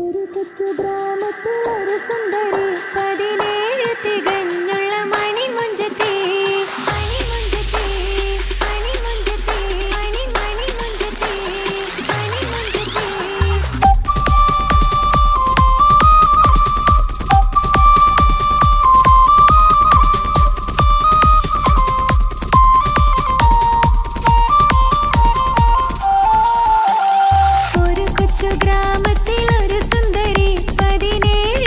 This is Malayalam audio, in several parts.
ഒരു കൊച്ചു ഗ്രാമത്തിലൊരു സുന്ദരി 17 തികഞ്ഞുള്ള മണിമുഞ്ചത്തി മണിമുഞ്ചത്തി മണിമുഞ്ചത്തി മണിമുഞ്ചത്തി മണിമുഞ്ചത്തി. ഒരു കൊച്ചു ഗ്രാമത്തിൽ ഒരു സുന്ദരി 17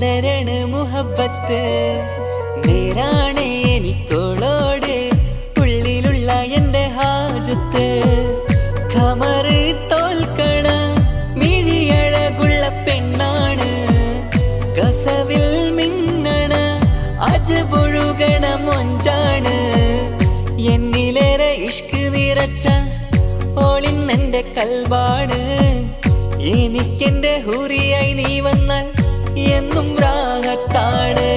പടരണ മുഹബത്ത്. നേരാണ് എനിക്കോളോട് ഉള്ളിലുള്ള എൻ്റെ ഹാജത്ത്. ഖമറ് തോൽക്കണ മിഴിയഴകുള്ള പെണ്ണാണ്, കസവിൽ മിന്നണ അജബൊഴുകണ മൊഞ്ചാണ്. എന്നിലേറെ ഇഷ്ക് നിറച്ച ഓളിന്നെൻ്റെ കൽബാണ്. എനിക്കെൻ്റെ ഹൂറിയായി നീ വന്നാൽ എന്നും രാഗത്താണ്.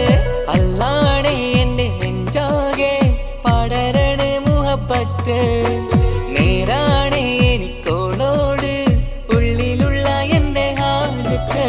അല്ലാണേ എൻ്റെ നെഞ്ചാകെ പടരണ മുഹബത്ത്. നേരാണേ എനിക്കോളോട് ഉള്ളിലുള്ള എൻ്റെ ഹാജത്ത്.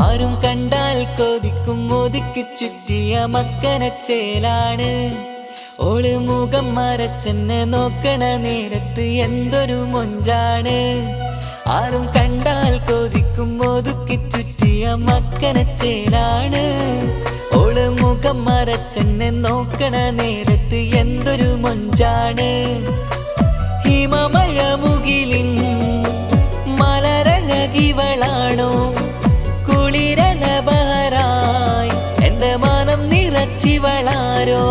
ആരും കണ്ടാൽ കൊതിക്കും ഒതുക്കി ചുറ്റിയ മക്കനച്ചേലാണ്. ഓള് മുഖം മറച്ചെന്നെ നോക്കണ നേരത്ത് എന്തൊരു മൊഞ്ചാണ്. ആരും കണ്ടാൽ കൊതിക്കും ഒതുക്കി ചുറ്റിയ മക്കനച്ചേലാണ്. ഓള് മുഖം മറച്ചെന്നെ നോക്കണ നേരത്ത് എന്തൊരു മൊഞ്ചാണ്. ഹിമമഴ മുകിലിൻ മലരഴകിവളാണോ, കുളിരലബഹരായി എൻ്റെ മാനം നിറച്ചിവളാരോ.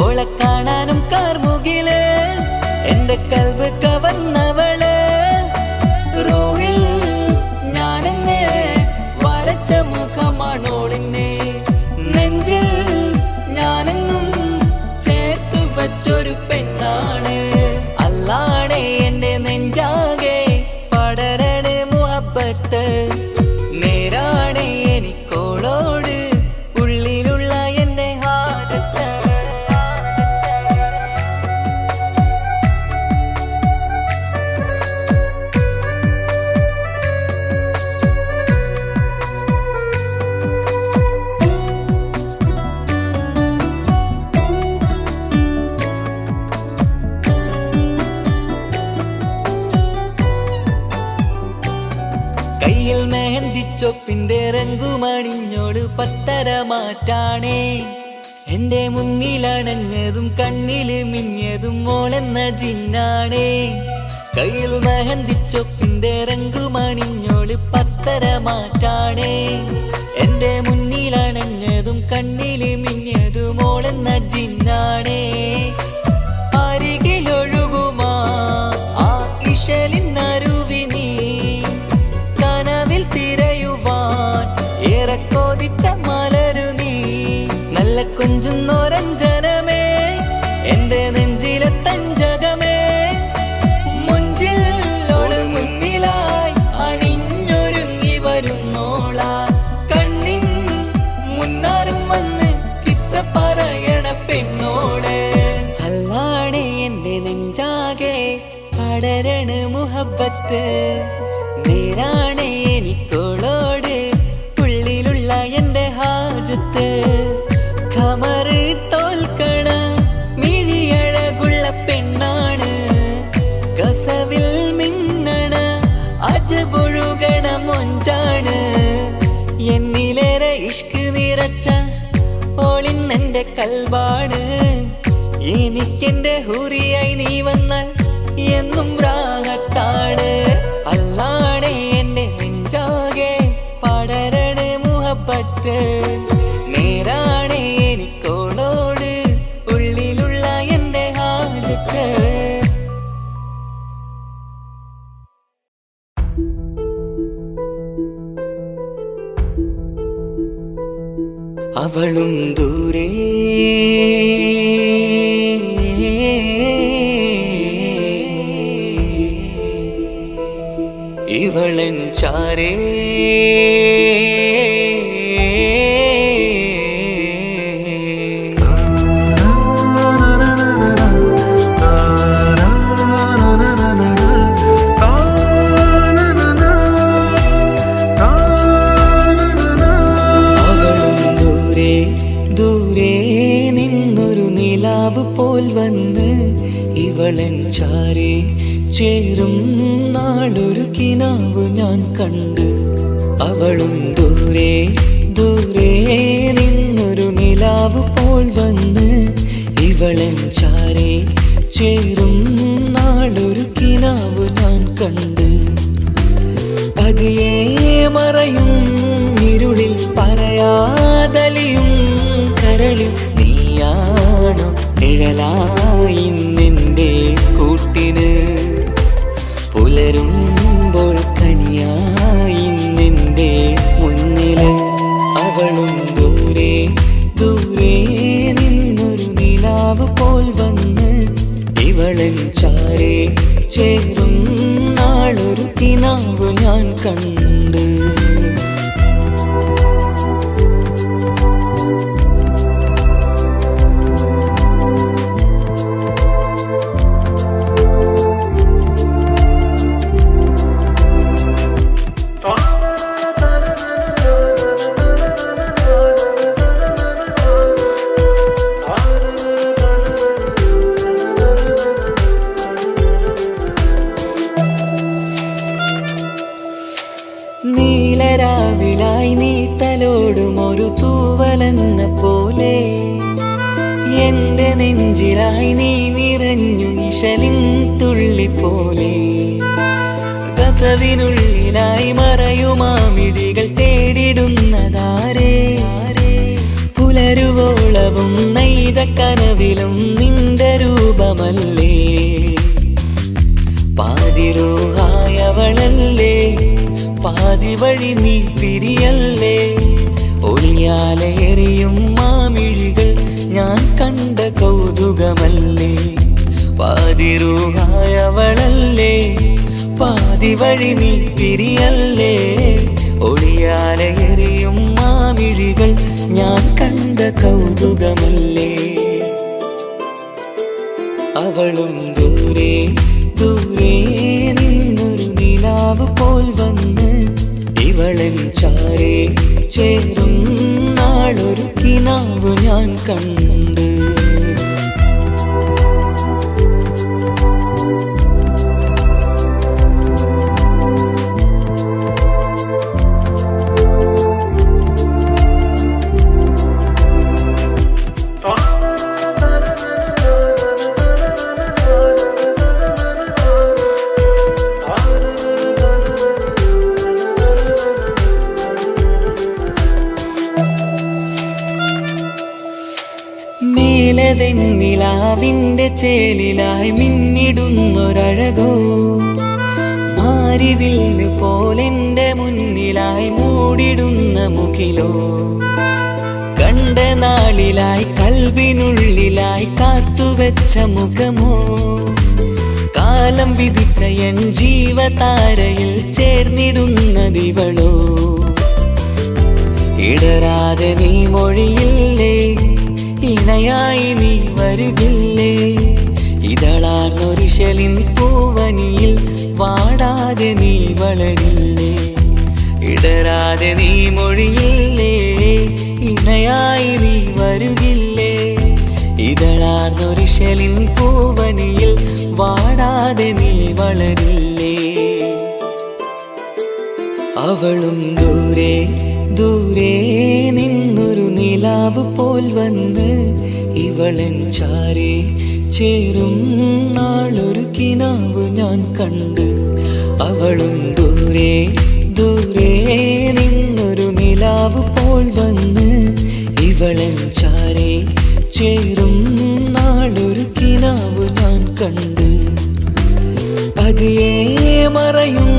ഓളെ കാണാനും കാർമുകില് എൻ്റെ കൽബ് കവർന്നവള്. റൂഹിൽ ഞാനെന്നെ വരച്ച മുഖമാണോളിന്നെ, നെഞ്ചിൽ ഞാനെന്നും ചേർത്തു വച്ചൊരു പെണ്ണാണ്. അല്ലാണേ എൻ്റെ നെഞ്ചാകെ പടരണ മുഹബത്ത്. നേരാണേ എനിക്കോളോട് ഉള്ളിലുള്ള എൻ്റെ ഹാജത്ത്. കയ്യിൽ മെഹന്തിച്ചൊപ്പിന്റെ രംഗുമണിഞ്ഞോട് പത്തര മാറ്റാണേ. എൻ്റെ മുന്നിലണഞ്ഞതും കണ്ണില് മിഞ്ഞതും മോളെന്ന ജിന്നാണേ. കയ്യിൽ മെഹന്തിച്ചൊപ്പിന്റെ രംഗുമണിഞ്ഞോട് പത്തര മാറ്റാണേ. എൻ്റെ മുന്നിലണഞ്ഞതും കണ്ണില് മിഞ്ഞതും മോളെന്ന ജിന്നാണേ. അരികിലൊഴുകുമാ ആ ഇശലിനരുവി നീ, കനവിൽ തിരയുവാൻ ഏറെ കൊതിച്ച മലരു നീ. നല്ല കൊഞ്ചുന്നോരഞ്ജനമേ എൻ്റെ നെഞ്ചിലെ തഞ്ചകമേ. മുഞ്ചിൽ ഓള് മുന്നിലായി അണിഞ്ഞൊരുങ്ങി വരുന്നോളാ. കണ്ണിൻ മുന്നാരും വന്ന് കിസ്സ പറയണ പെണ്ണോള്. അല്ലാണേ എൻ്റെ നെഞ്ചാകെ പടരണ മുഹബത്ത്. നേരാണേ എനിക്കോളോട് ഉള്ളിലുള്ള എൻ്റെ ഹാജത്ത്. ഖമറ് തോൽക്കണ മിഴിയഴകുള്ള പെണ്ണാണ്, കസവിൽ മിന്നണ അജബൊഴുകണ മൊഞ്ചാണ്. എന്നിലേറെ ഇഷ്ക് നിറച്ച ഓളിന്നെൻ്റെ കൽബാണ്. എനിക്കെൻ്റെ ഹൂറിയായി നീ വന്നാൽ എന്നും രാഗത്താണ്. അല്ലാണേ എൻ്റെ നെഞ്ചാകെ പടരണ മുഹബത്ത്. നേരാണേ എനിക്കോളോട് ഉള്ളിലുള്ള എൻ്റെ ഹാജത്ത്. അവളും ദൂരെ ഇവളൻ ചാരേ. ഇവളൻ ചാരേ ചേരും നാളൊരു കിനാവ് ഞാൻ കണ്ട്. അവളും ദൂരെ ദൂരെ നിന്നൊരു നിലാവ് പോൽ വന്ന് ഇവളൻ ചാരേ ചേരും നാളൊരു കിനാവ് ഞാൻ കണ്ട്. പതിയെ മറയും ഇരുളിൽ പറയാതലിയും കരളിൽ നീയാണോ നിഴലായി നിന്റെ കൂട്ടിന്. പുലരുമ്പോൾ കണിയായി നിന്റെ മുന്നില്. അവളും ദൂരെ ദൂരെ നിന്നൊരു നിലാവ് പോൽ വന്ന് ഇവളൻ ചാരേ ചേരും നാളൊരു കിനാവ് ഞാൻ കണ്ട്. നീലരാവിലായി നീ തലോടും ഒരു തൂവലെന്ന പോലെ എന്റെ നെഞ്ചിലായി നീ നിറഞ്ഞു ഇശലിൻ തുള്ളി പോലെ. കസവിനുള്ളിലായി മറയുമാമിടികൾ തേടിടുന്നതാരേ. പുലരുവോളവും നെയ്ത കനവിലും നിന്റെ രൂപമല്ലേ. പാതിരോഹായവളല്ലേ പാതി വഴി നീ തിരിയല്ലേ. ഒളിയാലെറിയും മാമിഴികൾ ഞാൻ കണ്ട കൗതുകമല്ലേ. പാതിരൂഹായവളല്ലേ പാതി വഴി നീ തിരിയല്ലേ. ഒളിയാലെറിയും മാമിഴികൾ ഞാൻ കണ്ട കൗതുകമല്ലേ. അവളും ദൂരെ ദൂരെ നിന്നൊരു നിലാവ് പോൽ വന്ന് ഇവളൻ ചാരേ ചേരും നാളൊരു കിനാവ് ഞാൻ കണ്ട്. നിലാവിന്റെ ചേലിലായി മിന്നിടുന്നൊരഴകോ മാരിവില്ല് പോലെന്റെ മുന്നിലായി മൂടിടുന്ന മുകിലോ. കണ്ട നാളിലായി കൽബിനുള്ളിലായി കാത്തുവെച്ച മുഖമോ. കാലം വിധിച്ച എൻ ജീവതാരയിൽ ചേർന്നിടുന്നതിവളോ. ഇടരാതെ നീ മൊഴിയില്ലേ ഇണയായി നീ വരുകില്ലേ. ഇതളാർന്നൊരിശലിൻ പൂവനിയിൽ വാടാതെ നീ വളരില്ലേ. ഇടരാതെ നീ മൊഴിയില്ലേ ഇണയായി നീ വരുകില്ലേ. ഇതളാർന്നൊരിശലിൻ പൂവനിയിൽ വാടാതെ നീ വളരില്ലേ. അവളും ദൂരെ ദൂരെ നിന്നൊരു നിലാവ് പോൽ വന്ന് ഇവളൻ ചാരേ ചേരും നാളൊരു കിനാവ് ഞാൻ കണ്ട്. അവളും ദൂരെ ദൂരെ നിന്നൊരു നിലാവ് പോൽ വന്ന് ഇവളൻ ചാരേ ചേരും നാളൊരു കിനാവ് ഞാൻ കണ്ട്. പതിയെ മറയും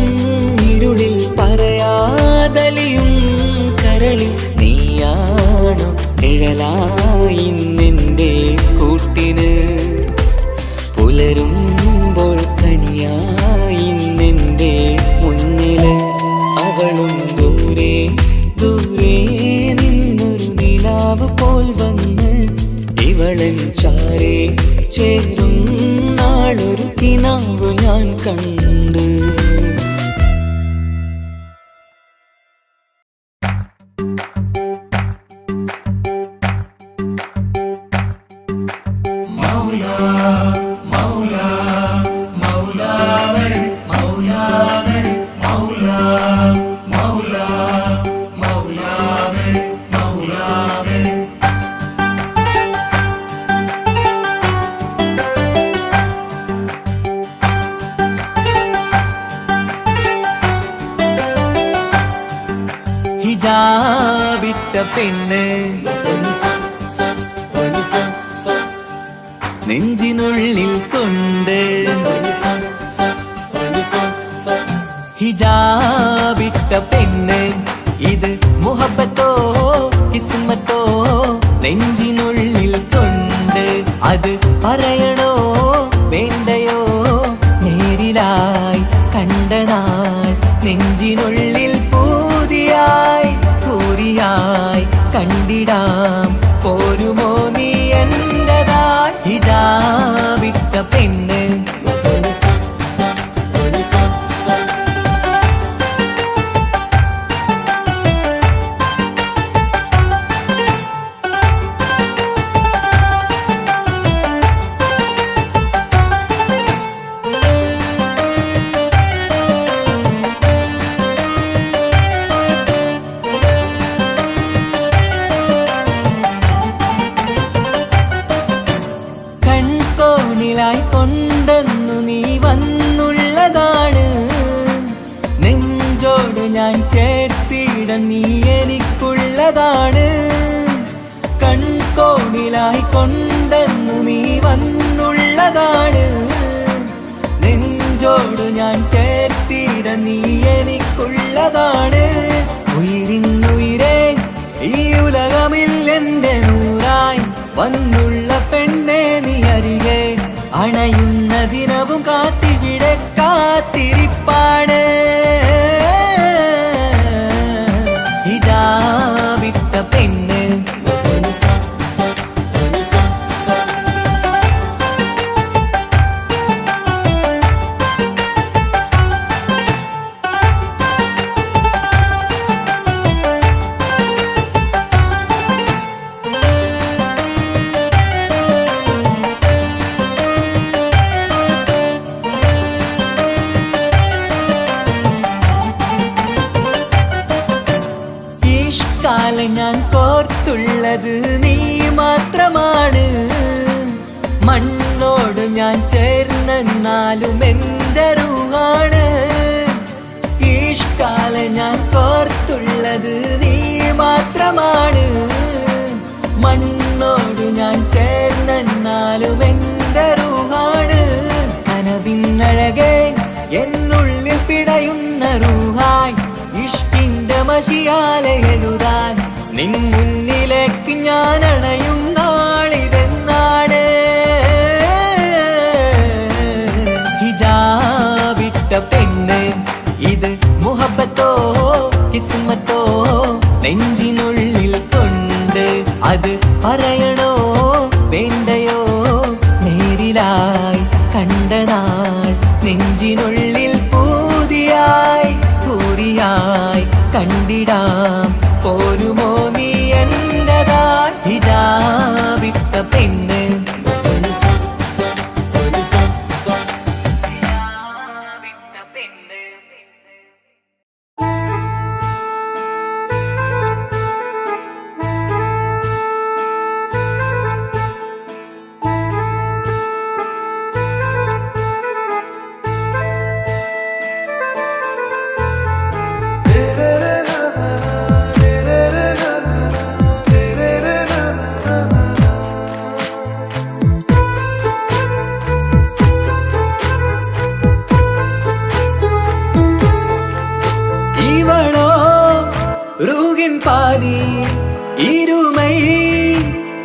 ഇരുളിൽ പറയാതലിയും കരളിൽ നീയാണോ നിഴലായി നിന്റെ കൂട്ടിന്. പുലരുമ്പോൾ കണിയായി നിന്റെ മുന്നില്. അവളും ദൂരെ ദൂരെ നിന്നൊരു നിലാവ് പോൽ വന്ന് ഇവളൻ ചാരേ ചേരും നാളൊരു കിനാവ് ഞാൻ കണ്ട്. Maula, ഹിജാബിട്ട പെണ്ണ് നെഞ്ചിനുള്ളിൽ കൊണ്ട് ഹിജാബിട്ട പെണ്ണ് ഇത് മുഹബത്തോ കിസ്മത്തോ നെഞ്ചിനുള്ളിൽ കൊണ്ട് അത് പറയണോ വേണ്ടയോ നേരിലായി കണ്ട നാൾ നെഞ്ചിനുള്ളിൽ പൂതിയായി പൂരിയായി കണ്ടിടാം പോരുമോ നീ എന്റതായി ഹിജാബിട്ട പെണ്ണ് കൊണ്ടെന്നു നീ വന്നുള്ളതാണ് നെഞ്ചോട് ഞാൻ ചേർത്തിട നീ എനിക്കുള്ളതാണ് കൺകോണിലായി കൊണ്ടെന്നു നീ വന്നുള്ളതാണ് നെഞ്ചോട് ഞാൻ ചേർത്തിട നീ എനിക്കുള്ളതാണ് ഉയിരിന്നുയിരേ ഈ ഉലകമിൽ എന്റെ നൂറായി വന്നുള്ള പെണ്ണെ നീ അരികെ അണയുന്ന ദിനവും കാത്തിവിടെ കാത്തിരിപ്പാണ് ഹിജാബിട്ട പെണ്ണ് ഞാൻ കോർത്തുള്ളത് നീ മാത്രമാണ് മണ്ണോട് ഞാൻ ചേർന്നെന്നാലും എൻ്റെ റൂഹാണ് ഈഷ്കാല ഞാൻ കോർത്തുള്ളത് നീ മാത്രമാണ് മണ്ണോട് ഞാൻ ചേർന്നെന്നാലും എൻ്റെ റൂഹാണ് കനവിന്നഴകെ എന്നുള്ളിൽ പിടയുന്ന റൂഹായി ഇഷ്കിന്റെ മഷിയാലെ എഴുതാൻ നിൻ മുന്നിലേക്ക് ഞാൻ അണയും നാളിതെന്നാണ് ഹിജാബിട്ട പെണ്ണ് ഇത് മുഹബത്തോ കിസ്മത്തോ നെഞ്ചിനുള്ളിൽ കൊണ്ട് അത് പറയണോ വേണ്ടയോ നേരിലായി കണ്ട നാൾ നെഞ്ചിനുള്ളിൽ പൂതിയായി പൂരിയായി കണ്ടിടാം പോരുമോ നീ എന്റതായി ഹിജാബിട്ട പെണ്ണ് பாதி இருமை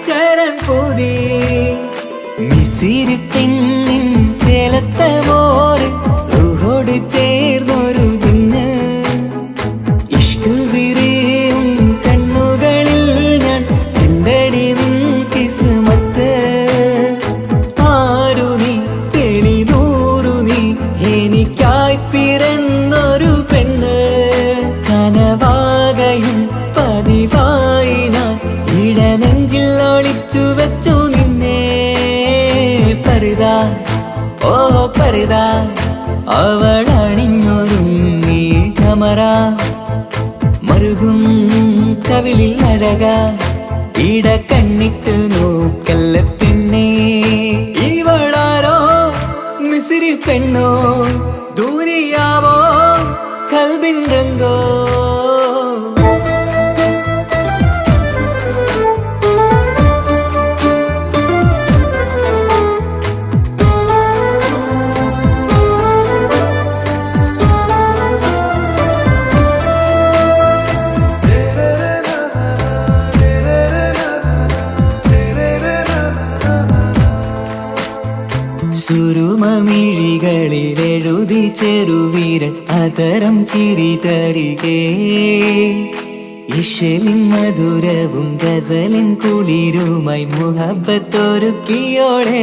சரண் பூதி மிசிறு பெண்ணின் ചേലത്തെ മോര് റൂഹോട് ചേർന്നൊരു ജിന്ന് ഇഷ്ക് വിരിയും കണ്ണുകളിൽ ഞാൻ കണ്ടടി നിൻ കിസ്മത്ത് ആരു നീ തെളിനൂറു നീ എനിക്കായി പിറന്നൊരു പെണ്ണ് കനവാകയും പതിവായി ഞാൻ ഇടനെഞ്ചിൽ ഒളിച്ചു വെച്ചു നിന്നെ പരിതാ ഓ പരിതാ അവളണിഞ്ഞൊരുങ്ങി കമറ മറുകും കവിളിൽ അഴക ഇട കണ്ണിട്ട് നോക്കല്ല പെണ്ണേ ഇവളാരോ മിസിരി പെണ്ണോ ദൂരിയാവോ കൽബിൻ രംഗോ ചെറുവീരൻ അതരം ചിരി തരികേ ഇശലിൻ മധുരവും ഗസലിൻ കുളിരുമായി മുഹബത്തൊരുക്കിയോടെ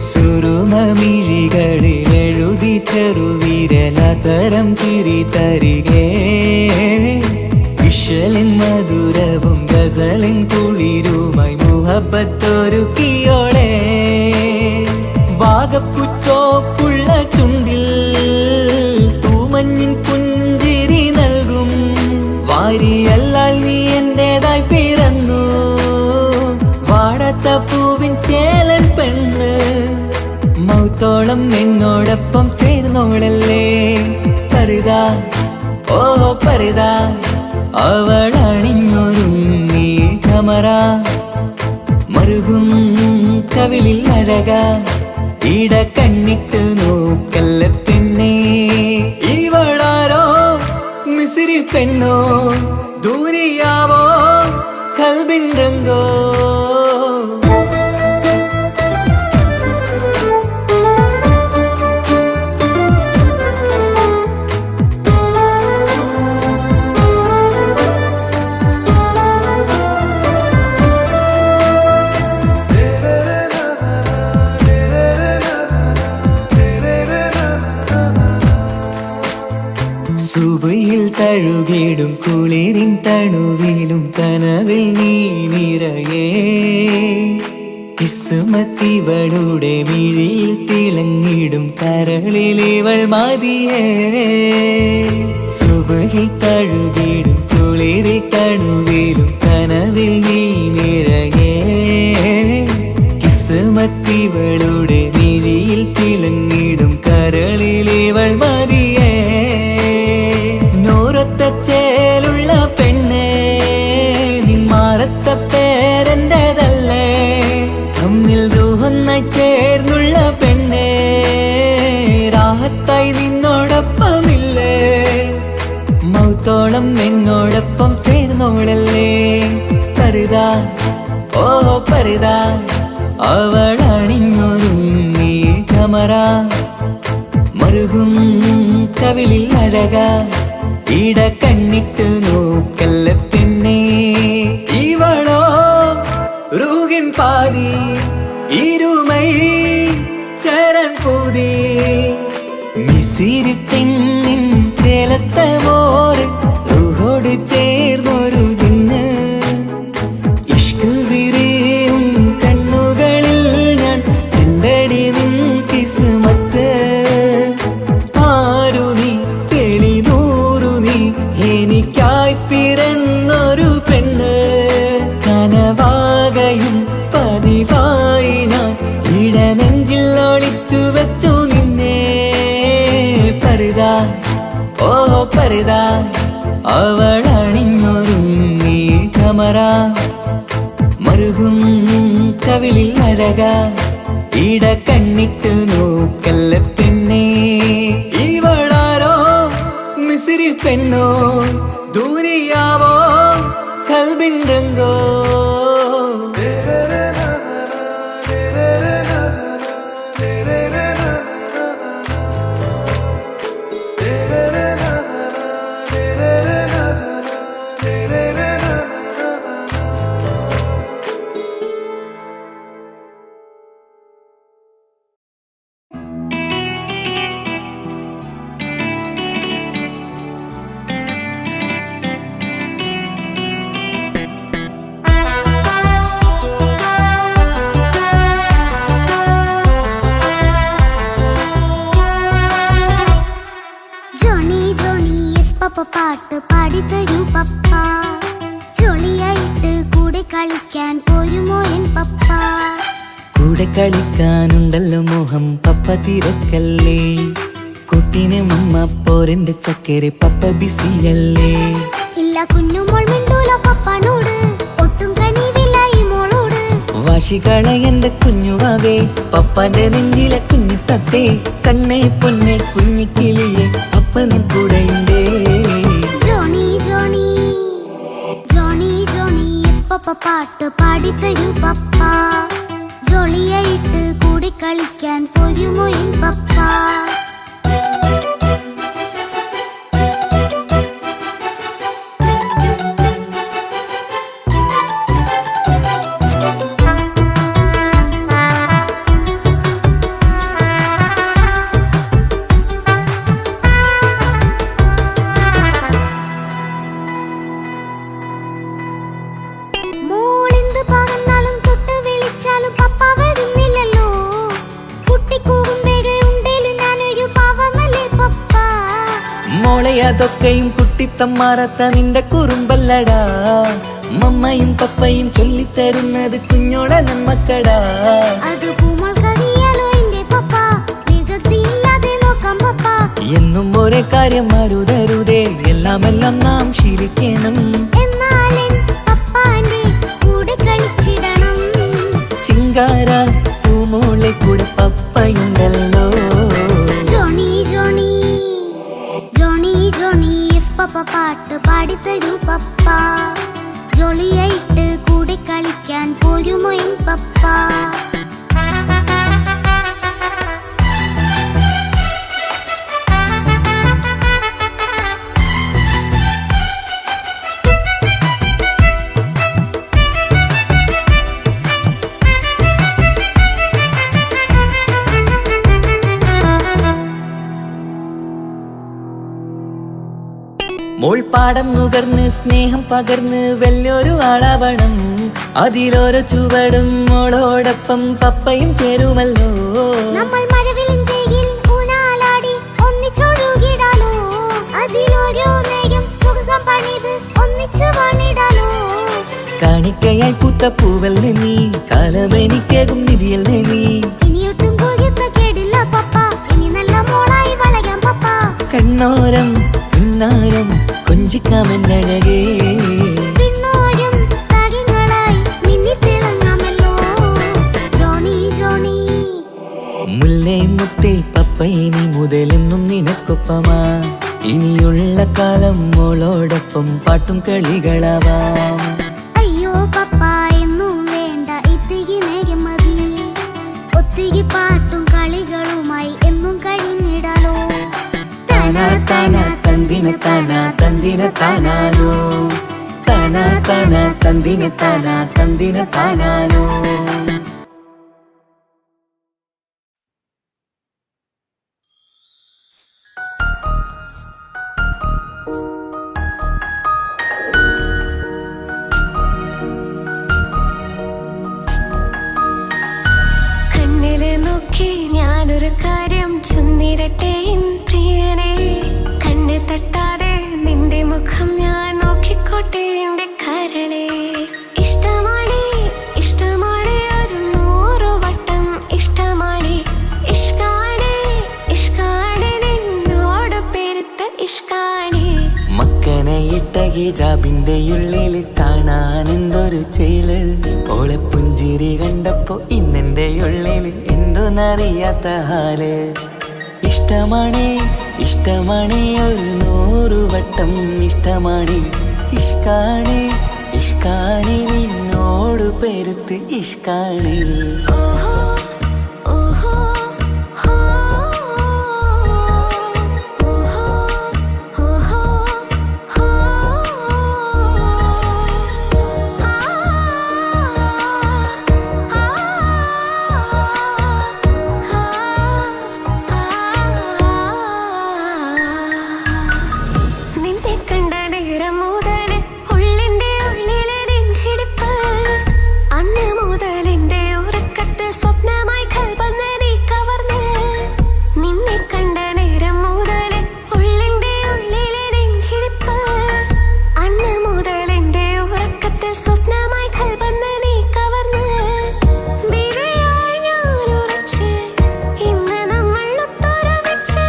സുറുമമിഴികളിൽ എഴുതി ചെറുവിരലതരം ചിരി തരികേ ഇശലിൻ മധുരവും ഗസലിൻ കുളിരുമായി മുഹബത്തൊരുക്കിയോടെ വാഗപ്പുച്ചോപ്പുള്ള ചുണ്ടിൽ തൂമഞ്ഞിൻ പുഞ്ചിരി നൽകും വാരിയല്ലാൽ നീ എന്റേതായി പിറന്നു വാടാത്ത പൂവിൻ ചേലൻ പെണ്ണ് മൗത്തോളം എന്നോടൊപ്പം ചേർന്നോളല്ലേ പരിതാ ഓ പരിതാ അവളണിഞ്ഞൊരുങ്ങി കമറ മറുകും കവിളിൽ അഴക ഇട കണ്ണിട്ട് നോക്കല്ല പെണ്ണേ ഇവളാരോ മിസിരി പെണ്ണോ ദൂരിയാവോ കൽബിൻ രംഗോ സുബയിൽ തഴുകിടും കുളിരിൻ തണുവിലും കനവിൽ നീ നിറയേ കിസ്മത്തിവളുടെ മിഴിയിൽ തിളങ്ങിടും കരളിലിവൾ മതിയേ സുബയിൽ തഴുകിടും കുളിരിൽ തണുവിലും കനവിൽ നീ നിറയേ കിസ്മത്തിവളുടെ മിഴിയിൽ തിളങ്ങിടും കരളിലിവൾ മതിയേ ചേലുള്ള പെണ്ണേ നിന്മാറത്ത പേരെന്റേതല്ലേ തമ്മിൽ ദൂഹൊന്നായി ചേർന്നുള്ള പെണ്ണേ രാഹത്തായി നിന്നോടൊപ്പമില്ലേ മൗത്തോളം എന്നോടൊപ്പം ചേർന്നോളല്ലേ പരിതാ ഓ പരിതാ അവളണിഞ്ഞൊരുങ്ങി കമറ മറുകും കവിളിൽ അഴക ഇട കണ്ണിട്ട് നോക്കല്ല പെണ്ണേ ഇവളോ റൂഹിൻ പാതി ഇരുമൈ ചരൻ പൂതി മിസിരി പെണ്ണിൻ ചേലത്ത മോറ് റൂഹോട് ചേർന്നൊരു ജിന്ന് ഇഷ്ക് വിരിയും കണ്ണുകളിൽ ഞാൻ കണ്ടടി നിൻ കിസ്മത്ത് ആരു നീ എനിക്കായി പിറന്നൊരു പെണ്ണ് കനവാകയും പതിവായി ഞാൻ ഇടനെഞ്ചിൽ ഒളിച്ചു വെച്ചു നിന്നെ പരിതാ ഓ പരിതാ അവളണിഞ്ഞൊരുങ്ങി കമറ മറുകും കവിളിൽ അഴക ഇട കണ്ണിട്ട് നോക്കല്ല പെണ്ണേ ഇവളാരോ മിസിരി പെണ്ണോ ദൂരിയാവോ കൽബിൻ രംഗോ പാട്ട് പാടിത്തരൂ പപ്പ ജോളിയായിട്ട് കൂടെ കളിക്കാൻ പോരുമോ എൻ പപ്പ കൂടെ കളിക്കാനുണ്ടല്ലോ മോഹം പപ്പ തിരക്കല്ലേ കുട്ടീനെ മമ്മ പോരെന്റെ ചക്കരെ പപ്പ ബിസിയല്ലേ ഇല്ല കുഞ്ഞുമോൾ മിണ്ടൂല പപ്പനോട് ഒട്ടും കണിവില്ല ഈ മോളോട് വാശികള എന്റെ കുഞ്ഞുവാവേ പപ്പാന്റെ നെഞ്ചിലെ കുഞ്ഞു തത്തേ കണ്ണേ പൊന്നെ കുഞ്ഞിക്കിളിയെ അപ്പനും കൂടെയുണ്ടേ ജോണി ജോണി ജോണി ജോണി പപ്പ പാട്ട് പാടിത്തരൂ പപ്പ ജോളിയായിട്ട് കൂടെ കളിക്കാൻ പോരുമോ എൻ പപ്പ അതൊക്കെയും കുട്ടിത്തമ്മാറത്ത നിന്റെ കുറുമ്പല്ലടാ. മമ്മയും പപ്പയും ചൊല്ലിത്തരുന്നത് കുഞ്ഞോളെ നന്മക്കടാ. അത് പൂമോൾ കറിയാലോ എന്റെ പപ്പ, വികൃതിയില്ലാതെ നോക്കാം പപ്പ. എന്നും ഒരേ കാര്യം അരുതരുതേ, എല്ലാം നാം ശീലിക്കണം. എന്നാലും പപ്പാന്റെ കൂടെ കളിച്ചിടണം. ചിങ്കാര പൂമോളെ കൂടെ പപ്പയുണ്ടല്ലോ. Johnny Johnny Johnny Johnny yes papa പാട്ട് പാടിത്തരൂ പപ്പ. ജോളിയായിട്ട് കൂടെ കളിക്കാൻ പോരുമോ എൻ പപ്പ? മോൾ പാടം നുകർന്ന് സ്നേഹം പകർന്ന് വലിയൊരു ആളാവണം. അതിലോരോ ചുവടും മോളോടൊപ്പം പപ്പയും ചേരുമല്ലോ. നമ്മൾ മഴവിലിൻ ഊനാലാടി ഒന്നിച്ചൊഴുകിടാലോ. അതിലോരോ നേരം സുഖം പണിത് ഒന്നിച്ചു പണിടാലോ. കാണിക്കയായി പൂത്ത പൂവല്ലേ നീ, കാലമെനിക്കേകും നിധിയല്ലേ നീ. ഇനിയൊട്ടും കുരുത്ത കേടില്ല പപ്പ, ഇനി നല്ല മോളായി വളരാം പപ്പ. കണ്ണോരം പിന്നാരം കൊഞ്ചിക്കാമെന്നഴകേ. പിന്നോരും താരങ്ങളായി മിന്നിത്തിളങ്ങാമല്ലോ. ജോണി ജോണി മുല്ലേ മുത്തേ പപ്പ ഇനി മുതലെന്നും നിനക്കൊപ്പമാ. ഇനിയുള്ള കാലം മോളോടൊപ്പം പാട്ടും കളികളാവാം. അയ്യോ പപ്പ എന്നും വേണ്ട ഇത്തിരി നേരം മതി. ഒത്തിരി പാട്ടും കളികളുമായി എന്നും കഴിഞ്ഞിടാലോ. താനാ താനാ തന്തിന താനാ തന്തിന താനാനോ. താനാ താനാ തന്തിന താനാ തന്തിന താനാനോ. കണ്ണിലെ നോക്കി ഞാനൊരു കാര്യം ചൊന്നിരട്ടെ എൻ പ്രിയനെ. കണ്ണ് തട്ടാതെ നിന്റെ മുഖം ഞാൻ നോക്കിക്കോട്ടെ എന്റെ കരളെ. ഇഷ്ടമാണ് ഇഷ്ടമാണ് ഒരു 100 വട്ടം ഇഷ്ടമാണ്. ഇഷ്കാണ് ഇഷ്കാണ് നിന്നോട് പെരുത്ത ഇഷ്കാണ്. മക്കനെ ഇട്ട ഹിജാബിന്റെ ഉള്ളില് കാണാൻ എന്തൊരു ചേല്. ഓളെ പുഞ്ചിരി കണ്ടപ്പോ ഇന്നെന്റെ ഉള്ളില് എന്തോന്നറിയാത്ത ഹാല്. ഇഷ്ടമാണ് ഇഷ്ടമാണ് ഒരു 100 വട്ടം ഇഷ്ടമാണ്. ഇഷ്കാണ് ഇഷ്കാണ് നിന്നോട് പെരുത്ത് ഇഷ്കാണ്. ഓഹോ ഓഹോ ഹോ ഓഹോ ഓഹോ ഹോ. നിന്നെ കണ്ട നേരം മുതല് ഉള്ളിന്റെ ഉള്ളിലെ നെഞ്ചിടിപ്പ്. അന്ന് മുതൽ എന്റെ ഉറക്കത്ത് സ്വപ്നമായി കൽപ്പന നീ കവർന്ന്. നിന്നെ കണ്ട നേരം മുതല് ഉള്ളിന്റെ ഉള്ളിലെ നെഞ്ചിടിപ്പ്. അന്ന് മുതൽ എന്റെ ഉറക്കത്ത് സ്വപ്നമായി കൽപ്പന നീ കവർന്ന്. ദിനയായി ഞാൻ ഉറച്ച് ഇന്ന് നമ്മൾ ഒത്തൊരുമിച്ച്.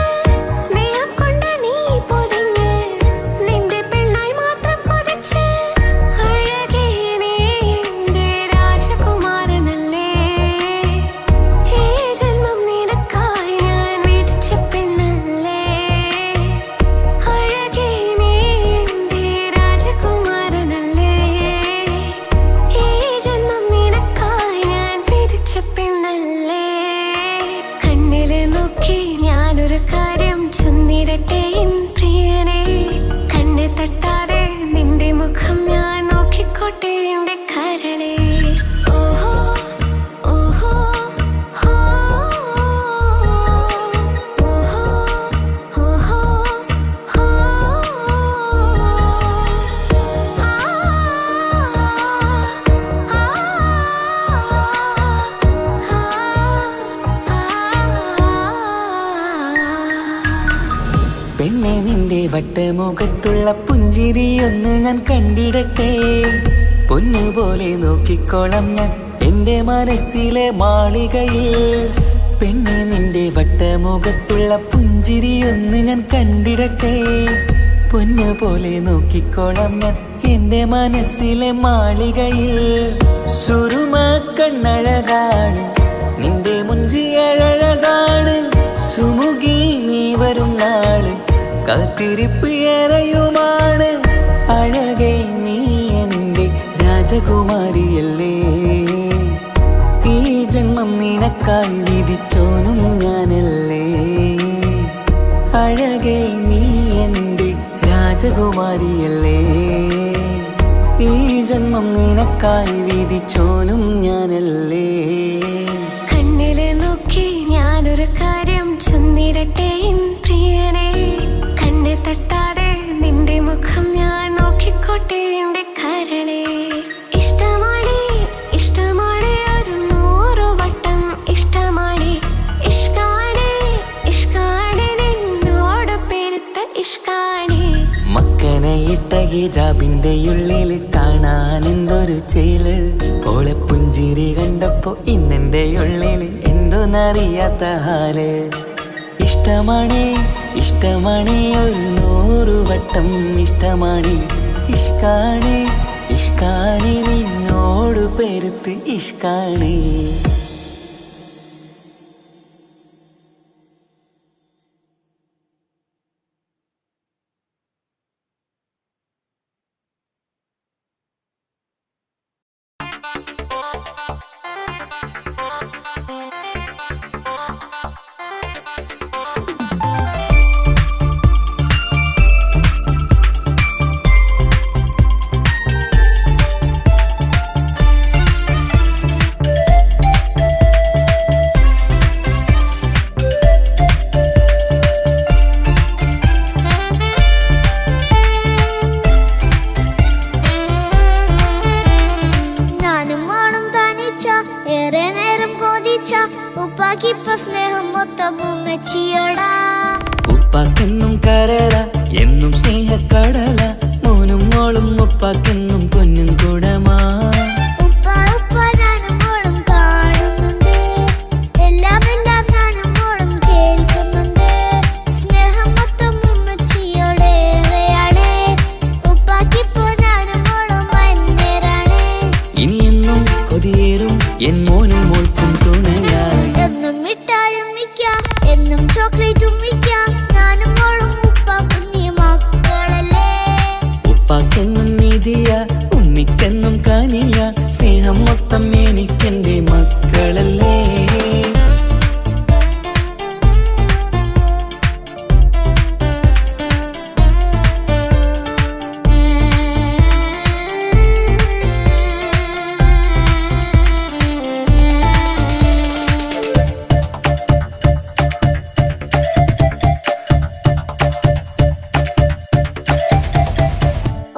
സ്നേഹം കൊണ്ട് നീ പൊതിഞ്ഞ് നിന്റെ പെണ്ണായി മാത്രം കൊതിച്ച്. അഴകേ നീ എന്റെ രാജകുമാരനല്ലേ. ഈ ജന്മം നിനക്കായി ഞാൻ വിധിച്ച പെണ്ണല്ലേ. അഴകേ നീ എന്റെ രാജകുമാരനല്ലേ. ഈ ജന്മം നിനക്കായി ഞാൻ വിധിച്ച പെണ്ണല്ലേ. കണ്ണില് നോക്കി ഞാനൊരു കാര്യം ചൊന്നിരട്ടെ എൻ പ്രിയനെ. കണ്ണ് തട്ടാതെ നിന്റെ മുഖം ഞാൻ നോക്കിക്കോട്ടെ എന്റെ കരളെ. ഓഹോ ഓഹോ ഹോ ഓഹോ ഓഹോ ഹോ. മുഖത്തുള്ള പുഞ്ചിരിയൊന്ന് ഞാൻ കണ്ടിടട്ടെ. പൊന്നുപോലെ നോക്കിക്കോളാം ഞാൻ എൻ്റെ മനസ്സിലെ മാളികയിൽ. പെണ്ണെ നിന്റെ വട്ടമുഖത്തുള്ള പുഞ്ചിരിയൊന്ന് ഞാൻ കണ്ടിടട്ടെ. പൊന്നുപോലെ നോക്കിക്കോളാം ഞാൻ എൻ്റെ മനസ്സിലെ മാളികയിൽ. സുറുമ കണ്ണഴകാണ് നിന്റെ മുഞ്ചിയഴകാണ്. സുമുഖി നീ വരും നാള് കാത്തിരിപ്പ് ഏറെയുമാണ്. അഴകേ നീ എൻ്റെ രാജകുമാരിയല്ലേ. ഈ ജന്മം നിനക്കായി വിധിച്ചോനും ഞാനല്ലേ. അഴകേ നീ എൻ്റെ രാജകുമാരിയല്ലേ. ഈ ജന്മം നിനക്കായി വിധിച്ചോനും ഞാനല്ലേ. കണ്ണിലെ നോക്കി ഞാനൊരു കാര്യം ചൊന്നിടട്ടെ പ്രിയനെ. കണ്ണെ തട്ടാതെ നിന്റെ മുഖം ഞാൻ നോക്കിക്കോട്ടെ എൻ്റെ കരളെ. ഇഷ്ടമാണ് ഇഷ്ടമാണ് ഒരു 100 വട്ടം ഇഷ്ടമാണ്. ഇഷ്കാണ് ഇഷ്കാണ് നിന്നോട് പെരുത്ത ഇഷ്കാണ്. മക്കനെ ഇട്ട ഹിജാബിന്റെ ഉള്ളിൽ കാണാൻ എന്തൊരു ചേല്. ഓളെ പുഞ്ചിരി കണ്ടപ്പോ ഇന്നെന്റെ ഉള്ളിൽ എന്തോന്നറിയാത്ത ഹാല്. ഇഷ്ടമാണ് ഇഷ്ടമാണ് ഒരു 100 വട്ടം ഇഷ്ടമാണ്. ഇഷ്കാണ് ഇഷ്കാണ് നിന്നോട് പെരുത്ത് ഇഷ്കാണ്. ഏറെ നേരം കൊതിച്ച ഉപ്പാക്കിപ്പ സ്നേഹം മൊത്തം ഉമ്മച്ചിയോടാ. ഉപ്പാക്കെന്നും കരള എന്നും സ്നേഹക്കടല. മോനും മോളും ഉപ്പാക്കെന്നും പൊന്നും കുടമാ. ഉപ്പ ഉപ്പ ഞാനും മോളും കാണുന്നുണ്ട്. എല്ലാം എല്ലാം ഞാനും മോളും കേൾക്കുന്നുണ്ട്. സ്നേഹം മൊത്തം ഉമ്മച്ചിയോടേറെയാണ്. ഉപ്പാക്കിപ്പോ ഞാനും മോളും വന്നേരാണ്. ഇനിയെന്നും കൊതിയേറും എൻ മോനും മോൾക്കും തുണയായി. എന്നും മിഠായും മിക്കാം എന്നും ചോക്ലേറ്റും മിക്കാം. ഞാനും മോളും ഉപ്പ കുഞ്ഞി മക്കളല്ലേ. ഉപ്പാക്കെന്നും നിധിയ ഉമ്മിക്കെന്നും കാനിയ. സ്നേഹം മൊത്തം എനിക്കെന്റെ മക്കളല്ലേ.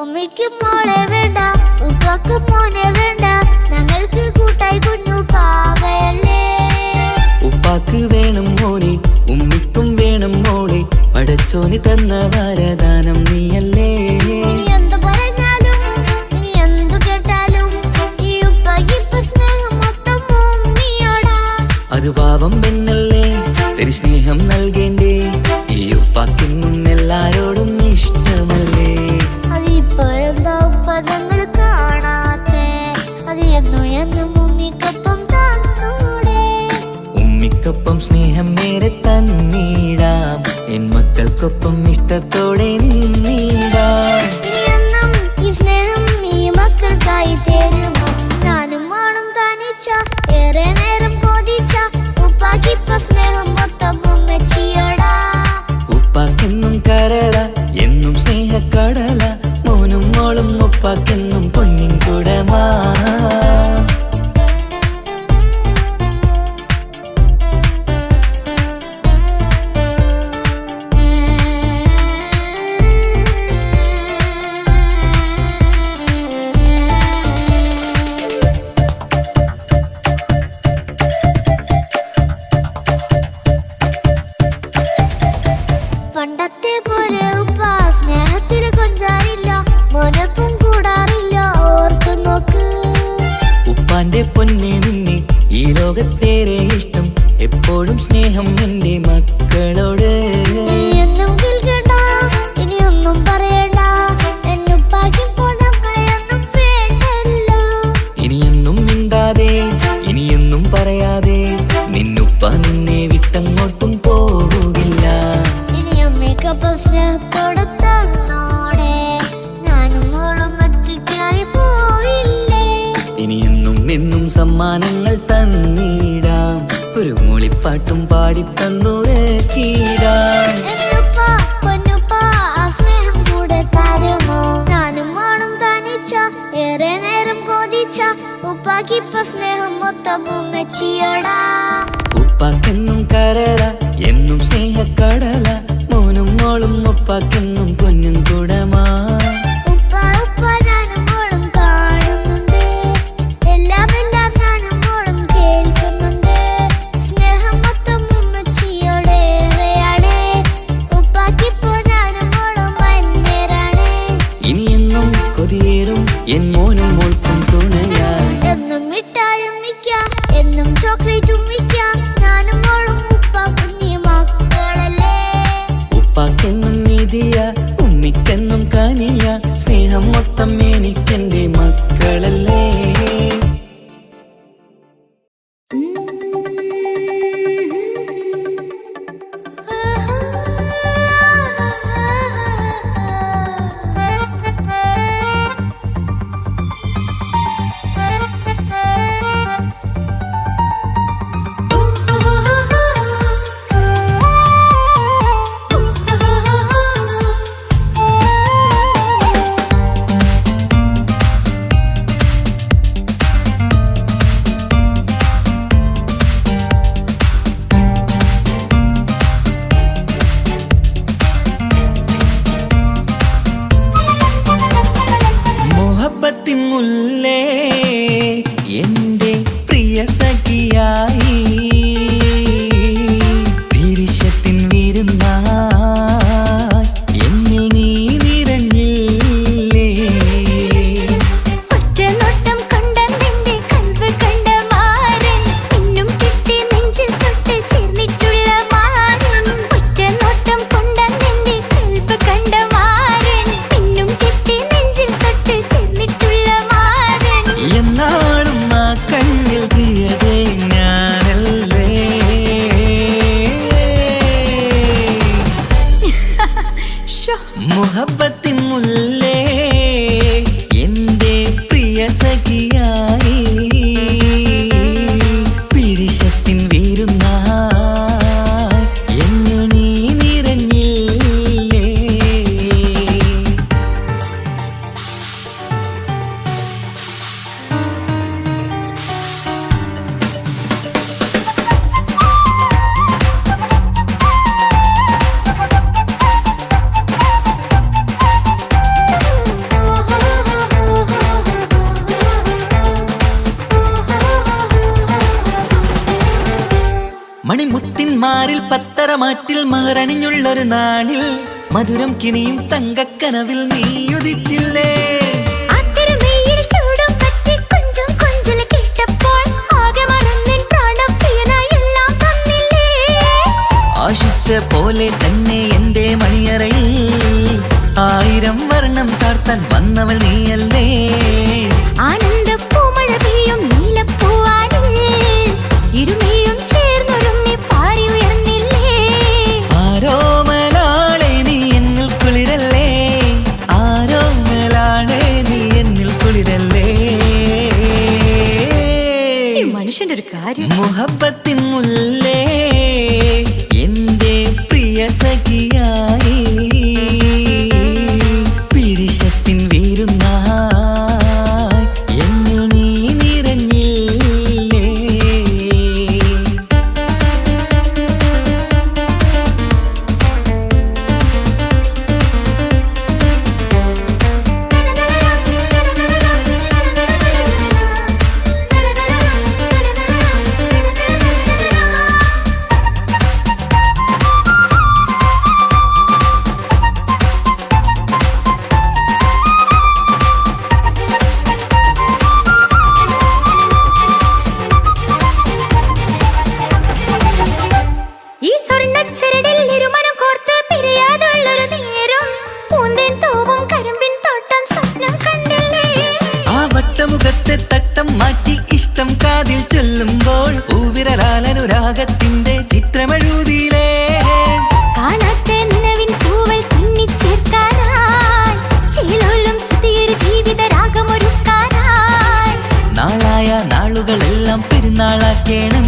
ഉമ്മയ്ക്ക് മോളെ വേണ്ട ഉപ്പാക്ക് മോനെ വേണ്ട. ഞങ്ങൾക്ക് കൂട്ടായി കുഞ്ഞു പാവയല്ലേ. ഉപ്പാക്ക് വേണം മോനെ ഉമ്മിക്കും വേണം മോളെ. പടച്ചോന് തന്ന വരദാനം നീയല്ലേ. ഇനി എന്തു പറഞ്ഞാലും ഇനി എന്തു കേട്ടാലും ഈ ഉപ്പാക്കിപ്പ സ്നേഹം മൊത്തം ഉമ്മിയോടാ. അത് പാവം പെണ്ണല്ലേ തരി സ്നേഹം നൽകേണ്ടേ. ഈ ഉപ്പാക്കെന്നും എല്ലാരോടും ഇഷ്ടമല്ലേ. അതിപ്പോഴെന്താ ഉപ്പ ഞങ്ങൾ കാണാത്തെ. അത് എന്നും എന്നും ഉമ്മിക്കൊപ്പം തന്നൂടെ. ഉമ്മിക്കൊപ്പം സ്നേഹം നേരെ തന്നീടാം. എൻ മക്കൾക്കൊപ്പം ഇഷ്ടത്തോടെ നിന്നീടാം. ഇനിയെന്നും ഈ സ്നേഹം ഈ മക്കൾക്കായി തരുമോ. ഞാനും മോളും തനിച്ച ഏറെ നേരം കൊതിച്ച ഉപ്പാക്കിപ്പ സ്നേഹം മൊത്തം ഉമ്മച്ചിയോടാ. ഉപ്പാക്കെന്നും കരള എന്നും സ്നേഹക്കടല. മോനും മോളും ഉപ്പാക്കെന്നും പൊന്നിൻ കുടമാ. പണ്ടത്തെ പോലെ ഉപ്പ സ്നേഹത്തിൽ ഉമ്മാന്റെ പൊന്നെ നിന്നെ ഈ ലോകത്തേറെ ഇഷ്ടം എപ്പോഴും സ്നേഹം എൻ്റെ മക്കളോട്. എന്നും കേൾക്കണ്ട ഇനിയൊന്നും പറയണ്ട എന്നുപ്പാക്കിപ്പോൾ നമ്മളെയൊന്നും വേണ്ടല്ലോ. ഇനിയൊന്നും മിണ്ടാതെ ഇനിയൊന്നും പറയാതെ നിന്നുപ്പ നിന്നെ വിട്ടങ്ങോട്ടും പോവുകില്ല. ഇനിയും മേക്കപ്പ് സ്നേഹത്തോടെ തന്നോടെ ഞാനും മോളും ഒറ്റയ്ക്കായി പോയില്ലേ. ഇനിയെന്നും എന്നും സമ്മാനങ്ങൾ തന്നിടാം ഒരു മൂളിപ്പാട്ടും പാടി തന്നുറക്കിടാം. എന്നുപ്പാ പൊന്നുപ്പാ ആ സ്നേഹം കൂടെ തരുമോ? ഞാനും മോളും തനിച്ച ഏറെ നേരം കൊതിച്ച ഉപ്പാക്കിപ്പ സ്നേഹം മൊത്തം ഉമ്മച്ചിയോടാ. ഉപ്പാക്കെന്നും കരള എന്നും സ്നേഹക്കടല മോനും മോളും ഉപ്പാക്കെന്നും പൊന്നും കുടമാ. ഉപ്പ ഉപ്പ ഞാനും മോളും കാണുന്നുണ്ട് എല്ലാം എല്ലാം ഞാനും മോളും കേൾക്കുന്നുണ്ട്. സ്നേഹം മൊത്തം ഉമ്മച്ചിയോടേറെയാണ് ഉപ്പാക്കിപ്പോ ഞാനും മോളും വന്നേരാണ്. ഇനിയെന്നും കൊതിയേറും എൻ മോനും മോൾക്കും തുണയായി. എന്നും മിഠായും മിക്കാം എന്നും ചോക്ലേറ്റും മിക്കാം ഞാനും മോളും ഉപ്പ കുഞ്ഞി മക്കളല്ലേ. ഉപ്പാക്കെന്നും നിധിയ ഉമ്മിക്കെന്നും കനിയ സ്നേഹം മൊത്തം എനിക്കെന്റെ മക്കളല്ലേ. മുഹബത്തിൻ മുല്ലേ എൻ്റെ പ്രിയ സഖിയായി വിരിശത്തിൻ വിരുന്നായി എന്നിൽ നീ നിറഞ്ഞില്ലേ. ഒറ്റനോട്ടം കൊണ്ട നിന്റെ കൽവ് കണ്ട മാരൻ പിന്നും കിട്ടി നെഞ്ചിൽ തൊട്ട് ചേർന്നിട്ടുള്ള മാരൻ. ഒറ്റനോട്ടം കൊണ്ട നിന്റെ കൽവ് കണ്ട മാരൻ പിന്നും കിട്ടി നെഞ്ചിൽ തൊട്ട് ചേർന്നിട്ടുള്ള മാരൻ. എന്നാളും ആ കണ്ണിൽ പ്രിയതേ ഞാനല്ലേ. മുഹബത്തിൻ മുല്ലേ എൻ്റെ പ്രിയ സഖിയായി പിരിശത്തിൻ വിരുന്നായി എന്നിൽ നീ നിറഞ്ഞില്ലേ. മണിമുത്തിന്മാരിൽ പത്തരമാറ്റിൽ മഹറണിഞ്ഞുള്ളൊരു നാളിൽ മധുരം കിനിയും തങ്കക്കനവിൽ നീ ഉദിച്ചില്ലേ. ആത്തിരമേയിൽ ചൂടും പറ്റി കൊഞ്ചും കൊഞ്ചൽ കേട്ടപ്പോൾ ആകെ മറന്നിൻ പ്രാണപ്രിയനായി എല്ലാം തന്നില്ലേ. ആശിച്ച പോലെ തന്നെ എൻ്റെ മണിയറയിൽ 1000 വർണ്ണം ചാർത്താൻ വന്നവൾ നീയല്ലേ. ആനന്ദ പൂമഴ പെയ്യും നീലപ്പൂവാനിൽ ഇരുമയും ചേർന്നൊരുമ്മി പാറി ഉയർന്നില്ലേ. ആരോമലാളെ നീ എന്നിൽ കുളിരല്ലേ. ആരോമലാളെ നീ എന്നിൽ കുളിരല്ലേ. ഈ മനുഷ്യന്റെ ഒരു കാര്യം. മുഹബത്തിൻ മുല്ലേ എൻ്റെ പ്രിയ സഖിയായി പിരിശത്തിൻ വിരുന്നായി എന്നിൽ നീ നിറഞ്ഞില്ലേ. മുഖത്തെ തട്ടം മാറ്റി ഇഷ്ടം കാതിൽ ചൊല്ലുമ്പോൾ പൂവിരലാലനുരാഗത്തിന്റെ ചിത്രമെഴുതിയിലേ കാണാത്ത നിലവിൻ പൂവൽ പിന്നിച്ചേർക്കാനായി ചിലോലും പുതിയൊരു ജീവിത രാഗമൊരുക്കാനായി നാളായ നാളുകളെല്ലാം പെരുന്നാളാക്കേണം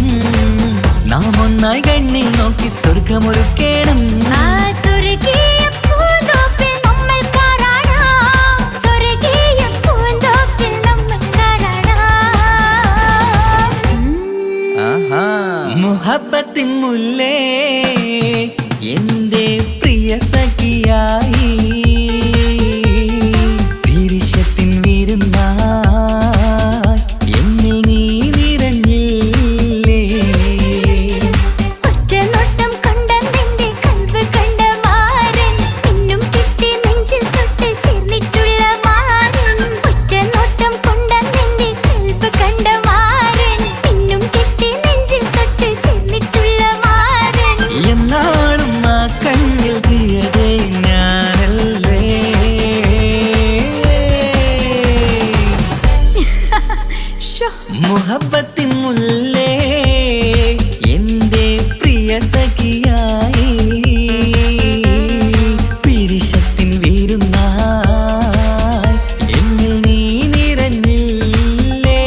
നാം ഒന്നായി കണ്ണിൽ നോക്കി സ്വർഗമൊരുക്കേണം ആ സ്വർഗീയ പൂന്തോപ്പിൽ നമ്മൾ കാരാടാം സ്വർഗീയ പൂന്തോപ്പിൽ നമ്മൾ കാരാടാം മുഹബത്തിൻ മുല്ലേ എന്റെ പ്രിയ സഖിയായി പിരിശത്തിൻ വിരുന്നായി എന്നിൽ നീ നിറഞ്ഞില്ലേ ഒറ്റ നോട്ടം കൊണ്ടെന്റെ കൽബ് കണ്ട മാരൻ പിന്നും കിട്ടി നെഞ്ചിൽ തൊട്ട് ചേർന്നിട്ടുള്ള മാരൻ ഒറ്റ നോട്ടം കൊണ്ടെന്റെ കൽബ് കണ്ട മാരൻ പിന്നും കിട്ടി നെഞ്ചിൽ തൊട്ട് ചേർന്നിട്ടുള്ള മാരൻ എന്നാളും ആ കണ്ണിൽ പ്രിയതേ ഞാനല്ലേ ഷോ മുഹബത്തിൻ മുല്ലേ എന്റെ പ്രിയ സഖിയായി പിരിശത്തിൻ വിരുന്നായി എന്നിൽ നീ നിറഞ്ഞില്ലേ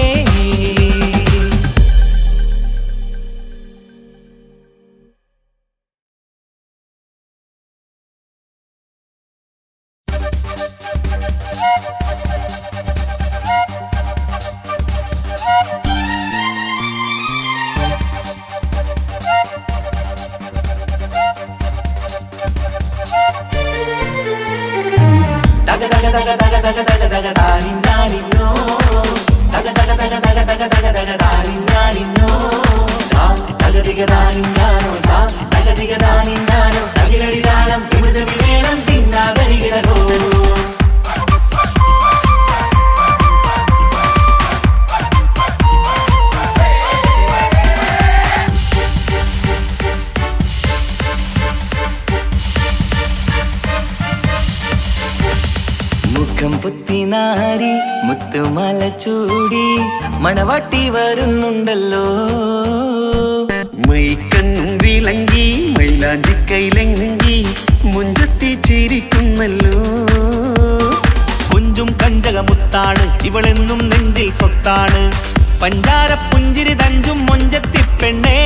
മുഖം പുത്തിനാരി മുത്തുമല ചൂടി മണവാട്ടി വരുന്നുണ്ടല്ലോ മൈക്കണ്ണും വിളങ്ങി മൈലാഞ്ചി കൈലങ്ങി മുഞ്ചത്തി ചിരിക്കുന്നല്ലോ കുഞ്ചും കഞ്ചകമുത്താണ് ഇവളെന്നും നെഞ്ചിൽ സ്വത്താണ് പഞ്ചാര പുഞ്ചിരി തഞ്ചും മൊഞ്ചത്തി പെണ്ണേ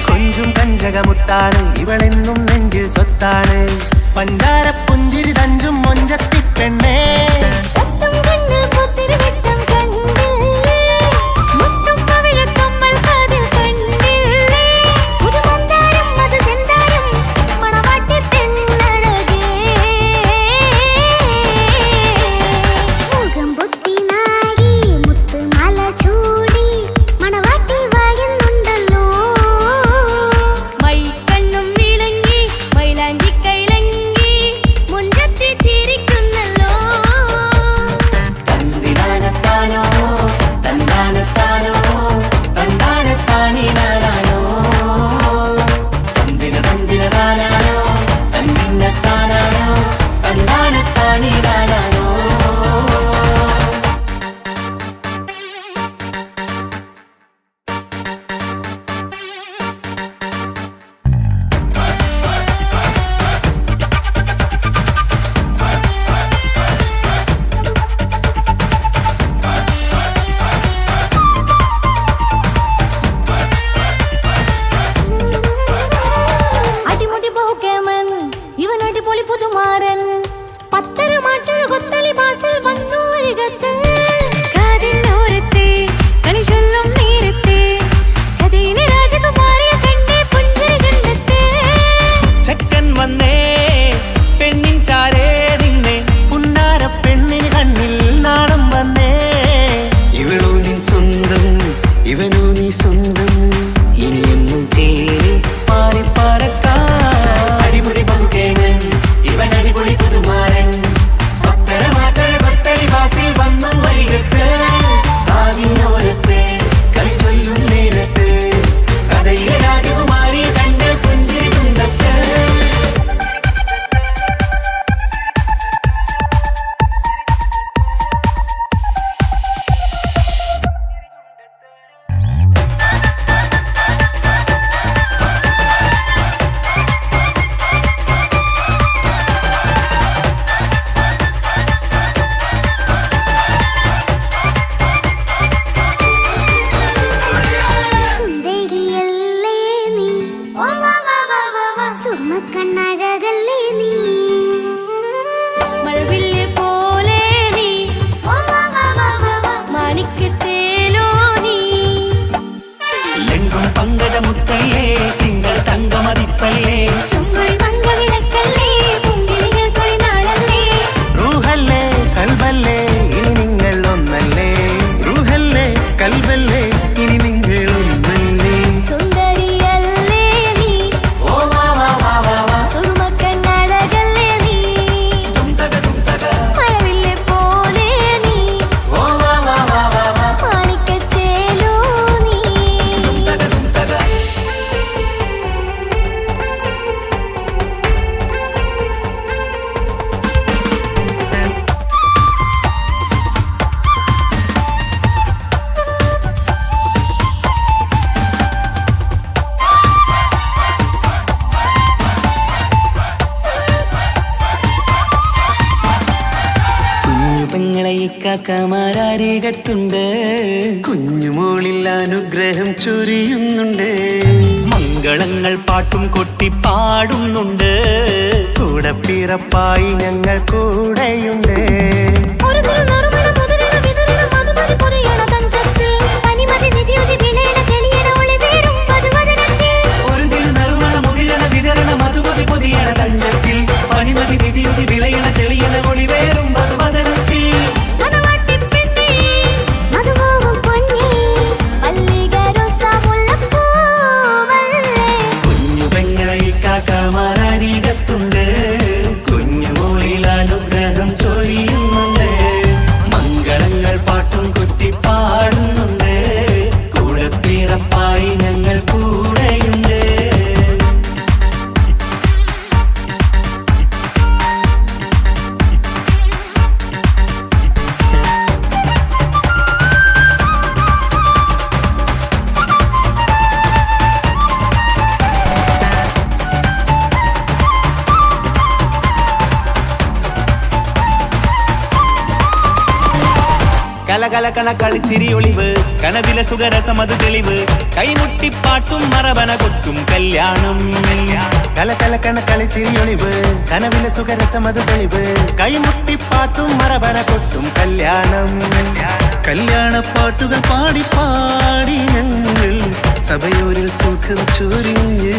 കൊഞ്ചും കഞ്ചകമുത്താണ് ഇവളെന്നും നെഞ്ചിൽ സ്വത്താണ് പഞ്ചാര പുഞ്ചിരി തഞ്ചും മൊഞ്ചത്തി പെണ്ണേ സത്തും കണ്ണിൽ പുത്തിരി വെട്ടം കണ്ടില്ലേ മുത്തും പവിഴക്കമ്മൽ കാതിൽ കണ്ടില്ലേ പുതുമന്ദാരം അത് ചെന്താരം മണവാട്ടി പെണ്ണഴകേ മുഖം പൊത്തി നാരി മുത്തുമാല ചൂടി മണവാട്ടി വരുന്നുണ്ടല്ലോ മൈക്കണ്ണും വിളങ്ങി മൈലാഞ്ചി കൈലങ്ങി മുഞ്ചത്തി ചിരിക്കുന്നല്ലോ ഇക്കാക്കമാരരികത്തുണ്ട്. കുഞ്ഞുമോളിൽ അനുഗ്രഹം ചൊരിയുന്നുണ്ട്. മംഗളങ്ങൾ പാട്ടും കൊട്ടി പാടുന്നുണ്ട്. കൂടെ പിറപ്പായി ഞങ്ങൾ കൂടെയുണ്ട്. ഒരു തിരുനറുമണ മുതലിന വിതരണ മധുമതി പൊരിയണ തഞ്ചത്തിൽ പനിമതി നിധിയൊതി വിലയണ തെളിയണ ഒളിവേറും പതുവദനത്തിൽ. ഒരു തിരുനറുമണ മുതിരണ വിതരണ മധുമതി പൊതിയണ തഞ്ചത്തിൽ പനിമതി നിധിയുതി വിളയണ തെളിയണ ഒളിവേറും മധുവദനത്തിൽ. മണവാട്ടിപ്പെണ്ണേ മധുപോകും പൊന്നേ മല്ലിക റോസ മുല്ലപ്പൂവല്ലേ. കുഞ്ഞു പെങ്ങളെ ഇക്കാക്കമാരരികത്തുണ്ട്. കുഞ്ഞുമോളിൽ അനുഗ്രഹം ചൊരിയുന്നുണ്ട്. മംഗളങ്ങൾ പാട്ടും കുത്തി പാടുന്നുണ്ട്. കൂടെ പിറപ്പായി ഞങ്ങൾ കൂടെയുണ്ട്. കലകലകണ കളിച്ചിരി ഒളിവ് കനവില സുഖരസമത് തെളിവ് കൈമുട്ടിപ്പാട്ടും മറവന കൊട്ടും കല്യാണം. കലകലക്കണ കളിച്ചിരിയൊളിവ് കനവിലെ സുഖരസമത് തെളിവ് കൈമുട്ടിപ്പാട്ടും മറവന കൊട്ടും കല്യാണം. കല്യാണപ്പാട്ടുകൾ പാടി പാടി ഞങ്ങൾ സഭയോരിൽ സുഖം ചൊരിഞ്ഞ്.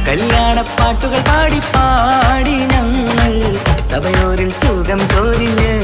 കല്യാണപ്പാട്ടുകൾ പാടി പാടി ഞങ്ങൾ സഭയോരിൽ സുഖം ചൊരിഞ്ഞ്.